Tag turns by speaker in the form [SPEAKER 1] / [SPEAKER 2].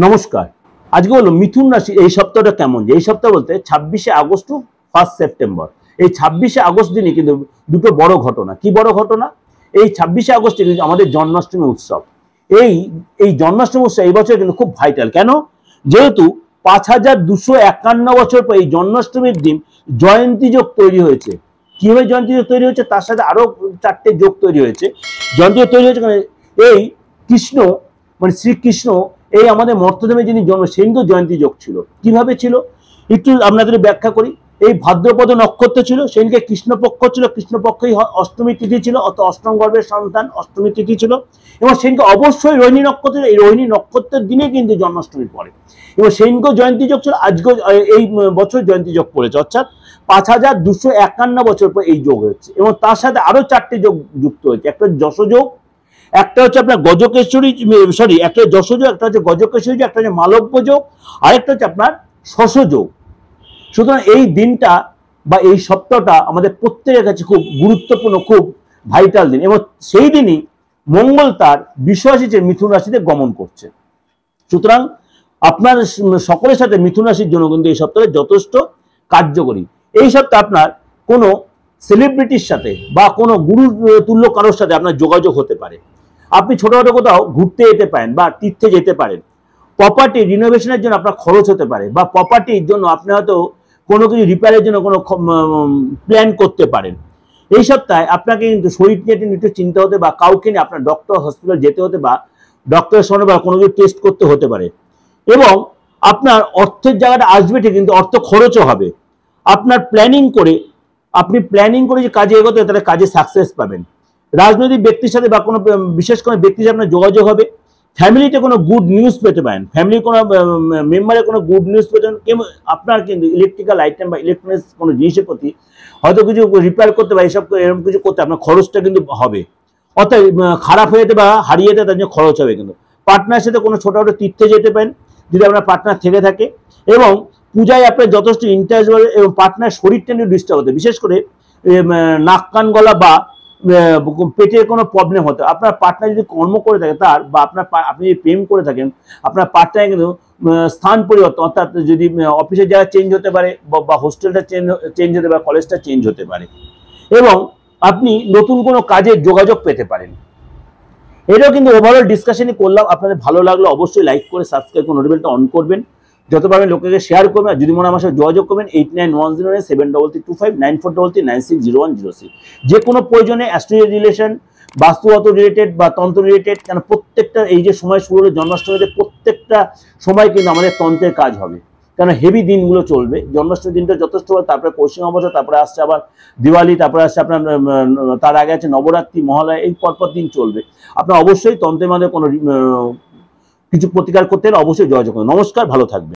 [SPEAKER 1] নমস্কার। আজকে হলো মিথুন রাশি এই সপ্তাহটা কেমন যায়। এই সপ্তাহ বলতে 26শে আগস্ট টু 1 সেপ্টেম্বর। এই 26শে আগস্ট দিনে কিন্তু দুটো বড় ঘটনা। কি বড় ঘটনা? এই 26শে আগস্টে কিন্তু আমাদের জন্মাষ্টমী উৎসব। এই জন্মাষ্টমী উৎসব এই বছর কিন্তু খুব ভাইটাল। কেন? যেহেতু 5251 বছর পর এই জন্মাষ্টমীর দিন জয়ন্তী যোগ তৈরি হয়েছে। কিভাবে জয়ন্তী যোগ তৈরি হয়েছে? তার সাথে আরো 4টে যোগ তৈরি হয়েছে। জয়ন্তী যোগ তৈরি হয়েছে এই কৃষ্ণ মানে শ্রীকৃষ্ণ এই আমাদের মর্তদেবে যিনি জন্ম সেদিনকেও জয়ন্তী যোগ ছিল। কিভাবে ছিল একটু আপনাদের ব্যাখ্যা করি। এই ভাদ্রপদ নক্ষত্র ছিল, সেদিনকে কৃষ্ণপক্ষ ছিল, কৃষ্ণপক্ষই অষ্টমী তিথি ছিল, অত অষ্টম গর্ভের সন্তান অষ্টমী তিথি ছিল। এবং সেদিনকে অবশ্যই রোহিণী নক্ষত্র, এই রোহিণী নক্ষত্রের দিনে কিন্তু জন্মাষ্টমী পড়ে এবং সেদিনকেও জয়ন্তী যোগ ছিল। আজকেও এই বছর জয়ন্তী যোগ পড়েছে, অর্থাৎ 5251 বছর পর এই যোগ হচ্ছে। এবং তার সাথে আরো 4টে যোগ যুক্ত হয়েছে। একটা যশযোগ, একটা হচ্ছে আপনার গজকেশ্বরী একটা যশযোগ, একটা হচ্ছে গজকেশ্বরী, একটা হচ্ছে মালব্য যোগ, আরেকটা হচ্ছে আপনার শশযোগ। সুতরাং এই দিনটা বা এই সপ্তাহটা আমাদের প্রত্যেকের কাছে খুব গুরুত্বপূর্ণ, খুব ভাইটাল দিন। এবং সেই দিনই মঙ্গল তার বৃষ রাশিতে মিথুন রাশিতে গমন করছে। সুতরাং আপনার সকলের সাথে মিথুন রাশির জন্য কিন্তু এই সপ্তাহে যথেষ্ট কার্যকরী। এই সপ্তাহে আপনার কোনো সেলিব্রিটির সাথে বা কোনো গুরু তুল্য কারোর সাথে আপনার যোগাযোগ হতে পারে। আপনি ছোটখাটো কোথাও ঘুরতে যেতে পারেন বা তীর্থে যেতে পারেন। প্রপার্টি রিনোভেশনের জন্য আপনার খরচ হতে পারে, বা প্রপার্টির জন্য আপনি হয়তো কোনো কিছু রিপেয়ারের জন্য কোনো প্ল্যান করতে পারেন। এই সপ্তাহে আপনাকে কিন্তু শরীর নিয়ে একটু চিন্তা হতে বা কাউকে নিয়ে আপনার ডক্টর হসপিটাল যেতে হতে বা ডক্টরের সঙ্গে বা কোনো কিছু টেস্ট করতে হতে পারে। এবং আপনার অর্থের জায়গাটা আসবে ঠিক, কিন্তু অর্থ খরচও হবে। আপনার প্ল্যানিং করে যে কাজে এগোতে তাহলে কাজে সাকসেস পাবেন। রাজনৈতিক ব্যক্তির সাথে বা কোনো বিশেষ কোনো ব্যক্তির সাথে আপনার যোগাযোগ হবে। ফ্যামিলিতে কোনো গুড নিউজ পেতে পারেন, ফ্যামিলির কোনো মেম্বারের কোনো গুড নিউজ পেতেন। আপনার কিন্তু ইলেকট্রিক্যাল আইটেম বা ইলেকট্রনিক্স কোনো জিনিসের প্রতি হয়তো কিছু রিপেয়ার করতে বা এসব এরকম কিছু করতে আপনার খরচটা কিন্তু হবে। অর্থাৎ খারাপ হয়ে যেতে বা হারিয়ে যেতে তার জন্য খরচ হবে। কিন্তু পার্টনারের সাথে কোনো ছোটোখাটো তীর্থে যেতে পারেন যদি আপনার পার্টনার থেকে থাকে। এবং পূজায় আপনার যথেষ্ট ইন্টারেস্ট বাড়বে এবং পার্টনার শরীরটা নিয়ে ডিস্টার্ব হতে, বিশেষ করে নাক কান গলা বা পেটের কোনো প্রবলেম হতে। আপনার পার্টনার যদি কর্ম করে থাকে তার বা আপনি যদি প্রেম করে থাকেন, আপনার পার্টনার কিন্তু স্থান পরিবর্তন, অর্থাৎ যদি অফিসের জায়গা চেঞ্জ হতে পারে বা হোস্টেলটা চেঞ্জ হতে পারে, কলেজটা চেঞ্জ হতে পারে। এবং আপনি নতুন কোনো কাজের যোগাযোগ পেতে পারেন। এটাও কিন্তু ওভারঅল ডিসকাশনই করলাম। আপনাদের ভালো লাগলো অবশ্যই লাইক করে সাবস্ক্রাইব করে নোটিফিকেশনটা অন করবেন, যত পারবেন লোকেকে শেয়ার করবেন। আর যদি মনে হয় আমার সাথে যোগাযোগ করবেন 89107325 যে কোনো প্রয়োজনে অ্যাস্ট্রোলজি রিলেশন, বাস্তুগত রিলেটেড বা তন্ত্র রিলেটেড, কেন প্রত্যেকটা এই যে সময় শুরু হলো জন্মাষ্টমীতে, প্রত্যেকটা সময় কিন্তু আমাদের তন্ত্রের কাজ হবে। কেন হেভি দিনগুলো চলবে। জন্মাষ্টমীর দিনটা যথেষ্ট, তারপরে পশ্চিম অমাবস্যা, তারপরে আসছে আবার দিওয়ালি, তারপরে আসছে আপনার তার আগে আছে নবরাত্রি, মহালয়া, এই পরপর দিন চলবে। আপনার অবশ্যই তন্ত্রের মাধ্যমে কোনো কিছু প্রতিকার করতে হলে অবশ্যই যোগাযোগ করুন। নমস্কার, ভালো থাকবেন।